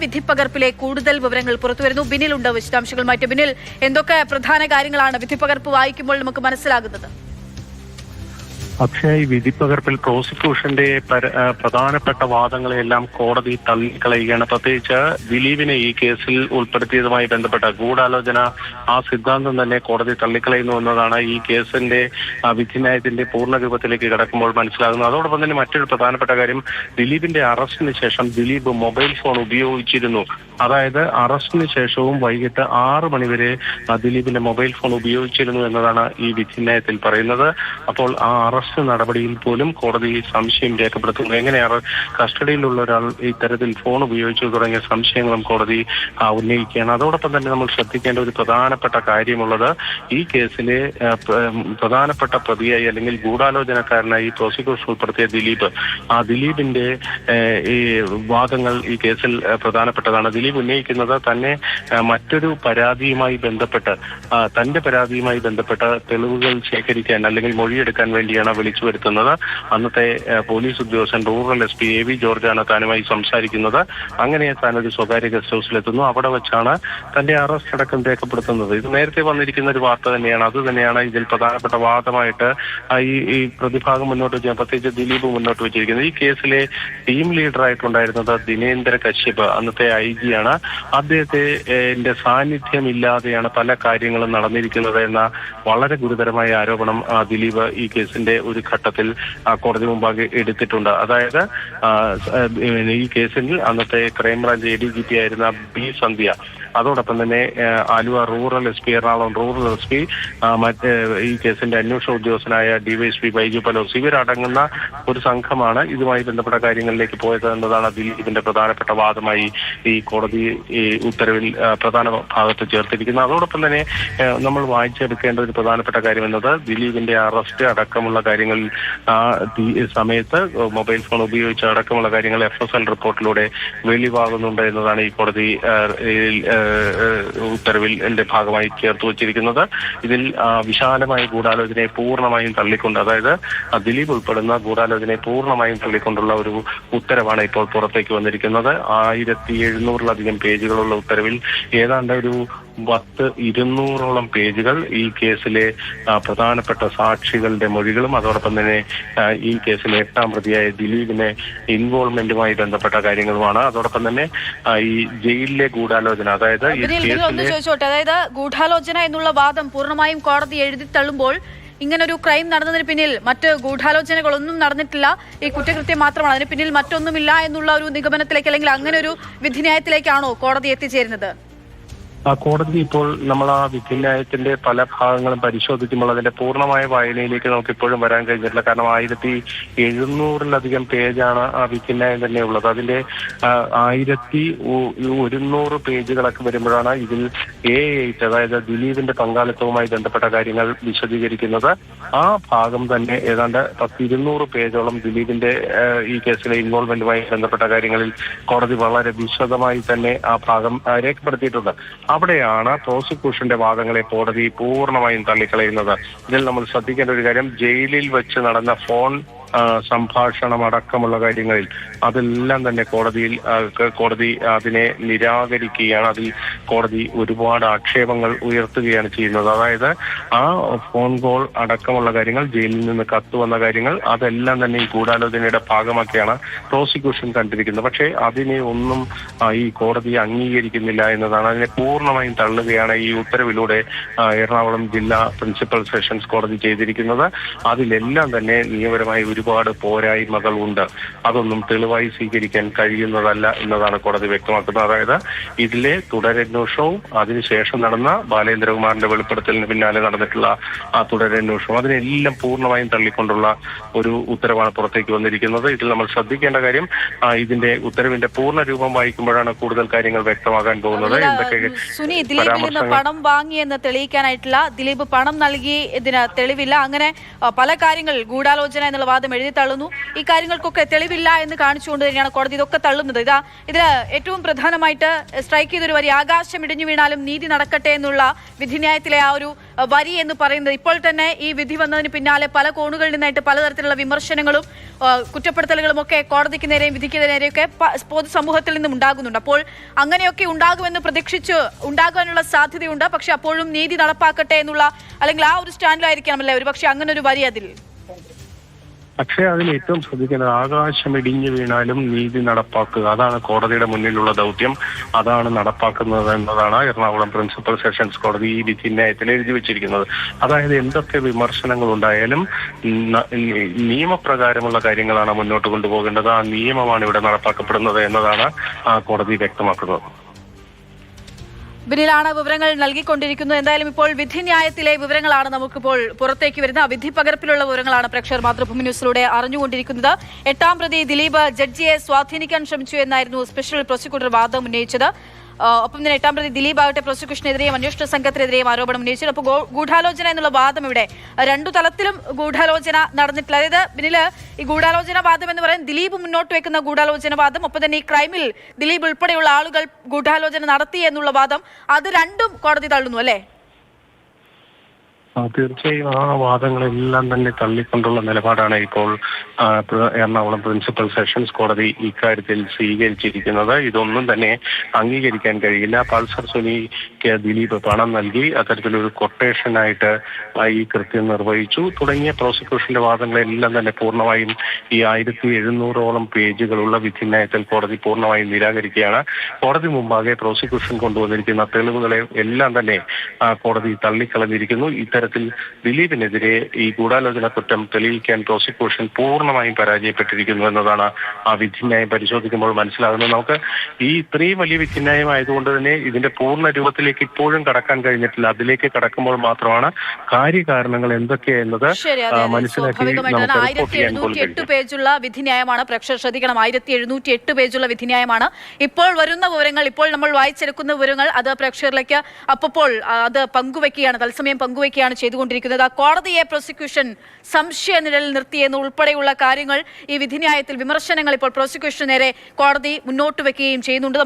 വിധിപ്പകർപ്പിലെ കൂടുതൽ വിവരങ്ങൾ പുറത്തുവരുന്നു. ബിനിലുണ്ട് വിശദാംശങ്ങളുമായിട്ട്. ബിനിൽ, എന്തൊക്കെ പ്രധാന കാര്യങ്ങളാണ് വിധിപ്പകർപ്പ് വായിക്കുമ്പോൾ നമുക്ക് മനസ്സിലാകുന്നത്? പക്ഷേ ഈ വിധിപ്പകർപ്പിൽ പ്രോസിക്യൂഷന്റെ പ്രധാനപ്പെട്ട വാദങ്ങളെല്ലാം കോടതി തള്ളിക്കളയുകയാണ്. പ്രത്യേകിച്ച് ദിലീപിനെ ഈ കേസിൽ ഉൾപ്പെടുത്തിയതുമായി ബന്ധപ്പെട്ട ഗൂഢാലോചന ആ സിദ്ധാന്തം തന്നെ കോടതി തള്ളിക്കളയുന്നു എന്നതാണ് ഈ കേസിന്റെ വിധിന്യായത്തിന്റെ പൂർണ്ണ രൂപത്തിലേക്ക് കടക്കുമ്പോൾ മനസ്സിലാകുന്നത്. അതോടൊപ്പം തന്നെ മറ്റൊരു പ്രധാനപ്പെട്ട കാര്യം, ദിലീപിന്റെ അറസ്റ്റിന് ശേഷം ദിലീപ് മൊബൈൽ ഫോൺ ഉപയോഗിച്ചിരുന്നു. അതായത് അറസ്റ്റിന് ശേഷവും വൈകിട്ട് 6 മണിവരെ ദിലീപിന്റെ മൊബൈൽ ഫോൺ ഉപയോഗിച്ചിരുന്നു എന്നതാണ് ഈ വിധിന്യായത്തിൽ പറയുന്നത്. അപ്പോൾ ആ അറസ്റ്റ് നടപടിയിൽ പോലും കോടതി സംശയം രേഖപ്പെടുത്തുന്നു. എങ്ങനെയാണ് കസ്റ്റഡിയിലുള്ള ഒരാൾ ഇത്തരത്തിൽ ഫോൺ ഉപയോഗിച്ചു തുടങ്ങിയ സംശയങ്ങളും കോടതി ഉന്നയിക്കുകയാണ്. അതോടൊപ്പം തന്നെ നമ്മൾ ശ്രദ്ധിക്കേണ്ട ഒരു പ്രധാനപ്പെട്ട കാര്യമുള്ളത്, ഈ കേസിലെ പ്രധാനപ്പെട്ട പ്രതിയായി അല്ലെങ്കിൽ ഗൂഢാലോചനക്കാരനായി പ്രോസിക്യൂഷൻ ഉൾപ്പെടുത്തിയ ദിലീപിന്റെ ഈ വാദങ്ങൾ ഈ കേസിൽ പ്രധാനപ്പെട്ടതാണ്. ദിലീപ് ഉന്നയിക്കുന്നത് തന്നെ മറ്റൊരു പരാതിയുമായി ബന്ധപ്പെട്ട് തന്റെ പരാതിയുമായി ബന്ധപ്പെട്ട തെളിവുകൾ ശേഖരിക്കാൻ അല്ലെങ്കിൽ മൊഴിയെടുക്കാൻ വേണ്ടിയാണ് വിളിച്ചു വരുത്തുന്നത്. അന്നത്തെ പോലീസ് ഉദ്യോഗസ്ഥൻ റൂറൽ SP AV ജോർജാണ് താനുമായി സംസാരിക്കുന്നത്. അങ്ങനെ താൻ ഒരു സ്വകാര്യ ഗസ്റ്റ് ഹൗസിലെത്തുന്നു. അവിടെ വെച്ചാണ് തന്റെ അറസ്റ്റ് അടക്കം രേഖപ്പെടുത്തുന്നത്. ഇത് നേരത്തെ വന്നിരിക്കുന്ന ഒരു വാർത്ത തന്നെയാണ്. അത് തന്നെയാണ് ഇതിൽ പ്രധാനപ്പെട്ട വാദമായിട്ട് ഈ പ്രതിഭാഗം മുന്നോട്ട് വെച്ചാൽ പ്രത്യേകിച്ച് ദിലീപ് മുന്നോട്ട് വെച്ചിരിക്കുന്നത്. ഈ കേസിലെ ടീം ലീഡറായിട്ടുണ്ടായിരുന്നത് ദിനേന്ദ്ര കശ്യപ്, അന്നത്തെ IG ആണ്. അദ്ദേഹത്തിന്റെ സാന്നിധ്യമില്ലാതെയാണ് പല കാര്യങ്ങളും നടന്നിരിക്കുന്നത് എന്ന വളരെ ഗുരുതരമായ ആരോപണം ദിലീപ് ഈ കേസിന്റെ ഒരു ഘട്ടത്തിൽ കോടതി മുമ്പാകെ എടുത്തിട്ടുണ്ട്. അതായത് ഈ കേസിൽ അന്നത്തെ ക്രൈംബ്രാഞ്ച് ADGP ആയിരുന്ന B സന്ധ്യ, അതോടൊപ്പം തന്നെ Aluva rural SP, Ernakulam rural SP, ഈ കേസിന്റെ അന്വേഷണ ഉദ്യോഗസ്ഥനായ DYSP ബൈജു പലോസ്, ഇവരടങ്ങുന്ന ഒരു സംഘമാണ് ഇതുമായി ബന്ധപ്പെട്ട കാര്യങ്ങളിലേക്ക് പോയത് എന്നതാണ് ദിലീപിന്റെ പ്രധാനപ്പെട്ട വാദമായി ഈ കോടതി ഈ ഉത്തരവിൽ പ്രധാന ഭാഗത്ത് ചേർത്തിരിക്കുന്നത്. അതോടൊപ്പം തന്നെ നമ്മൾ വായിച്ചെടുക്കേണ്ട ഒരു പ്രധാനപ്പെട്ട കാര്യം എന്നത്, ദിലീപിന്റെ അറസ്റ്റ് അടക്കമുള്ള കാര്യങ്ങളിൽ സമയത്ത് മൊബൈൽ ഫോൺ ഉപയോഗിച്ച അടക്കമുള്ള കാര്യങ്ങൾ FSL റിപ്പോർട്ടിലൂടെ വെളിവാകുന്നുണ്ട് എന്നതാണ് ഈ കോടതി ഉത്തരവിൽ എന്റെ ഭാഗമായി ചേർത്ത് വച്ചിരിക്കുന്നത്. ഇതിൽ വിശാലമായ ഗൂഢാലോചനയെ പൂർണ്ണമായും തള്ളിക്കൊണ്ട്, അതായത് ദിലീപ് ഉൾപ്പെടുന്ന ഗൂഢാലോചനയെ പൂർണ്ണമായും തള്ളിക്കൊണ്ടുള്ള ഒരു ഉത്തരവാണ് ഇപ്പോൾ പുറത്തേക്ക് വന്നിരിക്കുന്നത്. 1700-ലധികം പേജുകളുള്ള ഉത്തരവിൽ ഏതാണ്ട് ഒരു 200-ഓളം പേജുകൾ ഈ കേസിലെ പ്രധാനപ്പെട്ട സാക്ഷികളുടെ മൊഴികളും അതോടൊപ്പം തന്നെ ഈ കേസിലെ 8ാം പ്രതിയായ ദിലീപിനെ ഇൻവോൾവ്മെന്റുമായി ബന്ധപ്പെട്ട കാര്യങ്ങളുമാണ്. അതോടൊപ്പം തന്നെ ഈ ജയിലിലെ ഗൂഢാലോചന, അതായത് അതായത് ഗൂഢാലോചന എന്നുള്ള വാദം പൂർണ്ണമായും കോടതി എഴുതി തള്ളുമ്പോൾ ഇങ്ങനൊരു ക്രൈം നടന്നതിന് പിന്നിൽ മറ്റ് ഗൂഢാലോചനകളൊന്നും നടന്നിട്ടില്ല, ഈ കുറ്റകൃത്യം മാത്രമാണ്, അതിന് പിന്നിൽ മറ്റൊന്നുമില്ല എന്നുള്ള ഒരു നിഗമനത്തിലേക്ക് അല്ലെങ്കിൽ അങ്ങനെ ഒരു വിധിന്യായത്തിലേക്കാണോ കോടതി എത്തിച്ചേരുന്നത്? കോടതി ഇപ്പോൾ നമ്മൾ ആ വിധിന്യായത്തിന്റെ പല ഭാഗങ്ങളും പരിശോധിക്കുമ്പോൾ അതിന്റെ പൂർണ്ണമായ വായനയിലേക്ക് നമുക്ക് ഇപ്പോഴും വരാൻ കഴിഞ്ഞിട്ടില്ല. കാരണം 1700-ലധികം പേജാണ് ആ വിധിന്യായം തന്നെ ഉള്ളത്. അതിന്റെ 1100 പേജുകളൊക്കെ വരുമ്പോഴാണ് ഇതിൽ A8, അതായത് ദിലീപിന്റെ പങ്കാളിത്തവുമായി ബന്ധപ്പെട്ട കാര്യങ്ങൾ വിശദീകരിക്കുന്നത്. ആ ഭാഗം തന്നെ ഏതാണ്ട് 200 പേജോളം ദിലീപിന്റെ ഈ കേസിലെ ഇൻവോൾവ്മെന്റുമായി ബന്ധപ്പെട്ട കാര്യങ്ങളിൽ കോടതി വളരെ വിശദമായി തന്നെ ആ ഭാഗം രേഖപ്പെടുത്തിയിട്ടുണ്ട്. അവിടെയാണ് പ്രോസിക്യൂഷന്റെ വാദങ്ങളെ കോടതി പൂർണ്ണമായും തള്ളിക്കളയുന്നത്. ഇതിൽ നമ്മൾ ശ്രദ്ധിക്കേണ്ട ഒരു കാര്യം, ജയിലിൽ വെച്ച് നടന്ന ഫോൺ സംഭാഷണം അടക്കമുള്ള കാര്യങ്ങളിൽ അതെല്ലാം തന്നെ കോടതി അതിനെ നിരാകരിക്കുകയാണ്. അതിൽ കോടതി ഒരുപാട് ആക്ഷേപങ്ങൾ ഉയർത്തുകയാണ് ചെയ്യുന്നത്. അതായത് ആ ഫോൺ കോൾ അടക്കമുള്ള കാര്യങ്ങൾ, ജയിലിൽ നിന്ന് കത്ത് വന്ന കാര്യങ്ങൾ, അതെല്ലാം തന്നെ ഈ ഗൂഢാലോചനയുടെ ഭാഗമാക്കിയാണ് പ്രോസിക്യൂഷൻ കണ്ടിരിക്കുന്നത്. പക്ഷേ അതിനെ ഒന്നും ഈ കോടതി അംഗീകരിക്കുന്നില്ല എന്നതാണ്. അതിനെ പൂർണ്ണമായും തള്ളുകയാണ് ഈ ഉത്തരവിലൂടെ എറണാകുളം ജില്ലാ പ്രിൻസിപ്പൽ സെഷൻസ് കോടതി ചെയ്തിരിക്കുന്നത്. അതിലെല്ലാം തന്നെ നിയമപരമായി ഒരുപാട് പോരായ്മകൾ ഉണ്ട്. അതൊന്നും തെളിവായി സ്വീകരിക്കാൻ കഴിയുന്നതല്ല എന്നതാണ് കോടതി വ്യക്തമാക്കുന്നത്. അതായത് ഇതിലെ തുടരന്വേഷണവും അതിനുശേഷം നടന്ന ബാലേന്ദ്രകുമാറിന്റെ വെളിപ്പെടുത്തലിന് പിന്നാലെ നടന്നിട്ടുള്ള ആ തുടരന്വേഷണം, അതിനെല്ലാം പൂർണ്ണമായും തള്ളിക്കൊണ്ടുള്ള ഒരു ഉത്തരവാണ് പുറത്തേക്ക് വന്നിരിക്കുന്നത്. ഇതിൽ നമ്മൾ ശ്രദ്ധിക്കേണ്ട കാര്യം, ഇതിന്റെ ഉത്തരവിന്റെ പൂർണ്ണ രൂപം വായിക്കുമ്പോഴാണ് കൂടുതൽ കാര്യങ്ങൾ വ്യക്തമാകാൻ പോകുന്നത്. സുനി, ദിലീപിൽ നിന്ന് പണം വാങ്ങിയെന്ന് തെളിയിക്കാനായിട്ടില്ല, ദിലീപ് പണം നൽകി ഇതിന് തെളിവില്ല, അങ്ങനെ പല കാര്യങ്ങൾ ഗൂഢാലോചന എന്നുള്ള വാദം വാദം എഴുതി തള്ളുന്നു. ഈ കാര്യങ്ങൾക്കൊക്കെ തെളിവില്ല എന്ന് കാണിച്ചുകൊണ്ട് തന്നെയാണ് കോടതി ഇതൊക്കെ തള്ളുന്നത്. ഇതിൽ ഏറ്റവും പ്രധാനമായിട്ട് സ്ട്രൈക്ക് ചെയ്തൊരു വരി, ആകാശം ഇടിഞ്ഞു വീണാലും നീതി നടക്കട്ടെ എന്നുള്ള വിധിന്യായത്തിലെ ആ ഒരു വരി എന്ന് പറയുന്നത് ഇപ്പോൾ തന്നെ ഈ വിധി വന്നതിന് പിന്നാലെ പല കോണുകളിൽ നിന്നായിട്ട് പലതരത്തിലുള്ള വിമർശനങ്ങളും കുറ്റപ്പെടുത്തലുകളും ഒക്കെ കോടതിക്ക് നേരെയും വിധിക്ക് നേരെയൊക്കെ പൊതുസമൂഹത്തിൽ നിന്നും ഉണ്ടാകുന്നുണ്ട്. അപ്പോൾ അങ്ങനെയൊക്കെ ഉണ്ടാകുമെന്ന് പ്രതീക്ഷിച്ച് ഉണ്ടാകാനുള്ള സാധ്യതയുണ്ട്. പക്ഷെ അപ്പോഴും നീതി നടപ്പാക്കട്ടെ എന്നുള്ള അല്ലെങ്കിൽ ആ ഒരു സ്റ്റാൻഡിലായിരിക്കാമല്ലേ ഒരുപക്ഷെ അങ്ങനെ ഒരു വരി അതിൽ. പക്ഷേ അതിൽ ഏറ്റവും ശ്രദ്ധിക്കുന്നത് ആകാശം ഇടിഞ്ഞു വീണാലും നീതി നടപ്പാക്കുക, അതാണ് കോടതിയുടെ മുന്നിലുള്ള ദൗത്യം, അതാണ് നടപ്പാക്കുന്നത് എന്നതാണ് എറണാകുളം പ്രിൻസിപ്പൽ സെഷൻസ് കോടതി ഈ വിധിന്യായത്തിൽ എഴുതി വെച്ചിരിക്കുന്നത്. അതായത് എന്തൊക്കെ വിമർശനങ്ങൾ ഉണ്ടായാലും നിയമപ്രകാരമുള്ള കാര്യങ്ങളാണ് മുന്നോട്ട് കൊണ്ടുപോകേണ്ടത്, ആ നിയമമാണ് ഇവിടെ നടപ്പാക്കപ്പെടുന്നത് എന്നതാണ് കോടതി വ്യക്തമാക്കുന്നത്. ബിനിലാണ് വിവരങ്ങൾ നൽകിക്കൊണ്ടിരിക്കുന്നത്. എന്തായാലും ഇപ്പോൾ വിധിന്യായത്തിലെ വിവരങ്ങളാണ് നമുക്കിപ്പോൾ പുറത്തേക്ക് വരുന്നത്. വിധി പകർപ്പിലുള്ള വിവരങ്ങളാണ് പ്രേക്ഷകർ മാതൃഭൂമി ന്യൂസിലൂടെ അറിഞ്ഞുകൊണ്ടിരിക്കുന്നത്. 8ാം പ്രതി ദിലീപ് ജഡ്ജിയെ സ്വാധീനിക്കാൻ ശ്രമിച്ചു എന്നായിരുന്നു സ്പെഷ്യൽ പ്രോസിക്യൂട്ടർ വാദം ഉന്നയിച്ചത്. ഒപ്പം തന്നെ 8ാം പ്രതി ദിലീപ് ആകട്ടെ പ്രോസിക്യൂഷനെതിരെയും അന്വേഷണ സംഘത്തിനെതിരെയും ആരോപണം ഉന്നയിച്ചത്. അപ്പോൾ ഗൂഢാലോചന എന്നുള്ള വാദം ഇവിടെ രണ്ടു തലത്തിലും ഗൂഢാലോചന നടന്നിട്ടില്ല. അതായത് ബിനില് ഈ ഗൂഢാലോചന വാദം എന്ന് പറയുന്നത് ദിലീപ് മുന്നോട്ട് വെക്കുന്ന ഗൂഢാലോചന വാദം, ഒപ്പം തന്നെ ഈ ക്രൈമിൽ ദിലീപ് ഉൾപ്പെടെയുള്ള ആളുകൾ ഗൂഢാലോചന നടത്തി എന്നുള്ള വാദം, അത് രണ്ടും കോടതി തള്ളുന്നു അല്ലേ? തീർച്ചയായും ആ വാദങ്ങളെല്ലാം തന്നെ തള്ളിക്കൊണ്ടുള്ള നിലപാടാണ് ഇപ്പോൾ എറണാകുളം പ്രിൻസിപ്പൽ സെഷൻസ് കോടതി ഇക്കാര്യത്തിൽ സ്വീകരിച്ചിരിക്കുന്നത്. ഇതൊന്നും തന്നെ അംഗീകരിക്കാൻ കഴിയില്ല. പൾസർ സുനിക്ക് ദിലീപ് പണം നൽകി, അത്തരത്തിലൊരു കൊട്ടേഷനായിട്ട് ഈ കൃത്യം നിർവഹിച്ചു തുടങ്ങിയ പ്രോസിക്യൂഷന്റെ വാദങ്ങളെല്ലാം തന്നെ പൂർണ്ണമായും ഈ 1700ഓളം പേജുകളുള്ള വിധിന്യായത്തിൽ കോടതി പൂർണ്ണമായും നിരാകരിക്കുകയാണ്. കോടതി മുമ്പാകെ പ്രോസിക്യൂഷൻ കൊണ്ടുവന്നിരിക്കുന്ന തെളിവുകളെ എല്ലാം തന്നെ കോടതി തള്ളിക്കളഞ്ഞിരിക്കുന്നു. ഇത്തരത്തിൽ ദിലീപിനെതിരെ ഈ ഗൂഢാലോചന കുറ്റം തെളിയിക്കാൻ പ്രോസിക്യൂഷൻ പൂർണ്ണമായും പരാജയപ്പെട്ടിരിക്കുന്നു എന്നതാണ് ആ വിധിന്യായം പരിശോധിക്കുമ്പോൾ മനസ്സിലാകുന്നത്. നമുക്ക് ഈ ഇത്രയും വലിയ വിധിന്യായം ആയതുകൊണ്ട് തന്നെ ഇതിന്റെ പൂർണ്ണ രൂപത്തിലേക്ക് ഇപ്പോഴും കടക്കാൻ കഴിഞ്ഞിട്ടില്ല. അതിലേക്ക് കടക്കുമ്പോൾ മാത്രമാണ് കാര്യകാരണങ്ങൾ എന്തൊക്കെയെന്നത് മനസ്സിലാക്കി നമുക്ക് റിപ്പോർട്ട് ചെയ്യാൻ പോലും കഴിയും. 1708 പേജുള്ള വിധിന്യായമാണ്. പ്രേക്ഷകർ ശ്രദ്ധിക്കണം, 1708 പേജുള്ള വിധിന്യായമാണ്. ഇപ്പോൾ വരുന്ന വിവരങ്ങൾ, ഇപ്പോൾ നമ്മൾ വായിച്ചെടുക്കുന്ന വിവരങ്ങൾ അത് പ്രേക്ഷകരിലേക്ക് അപ്പോൾ അത് പങ്കുവെക്കുകയാണ്, തത്സമയം പങ്കുവെക്കുകയാണ് ചെയ്തുകൊണ്ടിരിക്കുന്നത്. കോടതിയെ പ്രോസിക്യൂഷൻ സംശയ നിഴലിൽ നിർത്തിയെന്ന് ഉൾപ്പെടെയുള്ള കാര്യങ്ങൾ ഈ വിധിന്യായത്തിൽ വിമർശനങ്ങൾ ഇപ്പോൾ പ്രോസിക്യൂഷന് നേരെ കോടതി മുന്നോട്ട് വെക്കുകയും ചെയ്യുന്നുണ്ട്.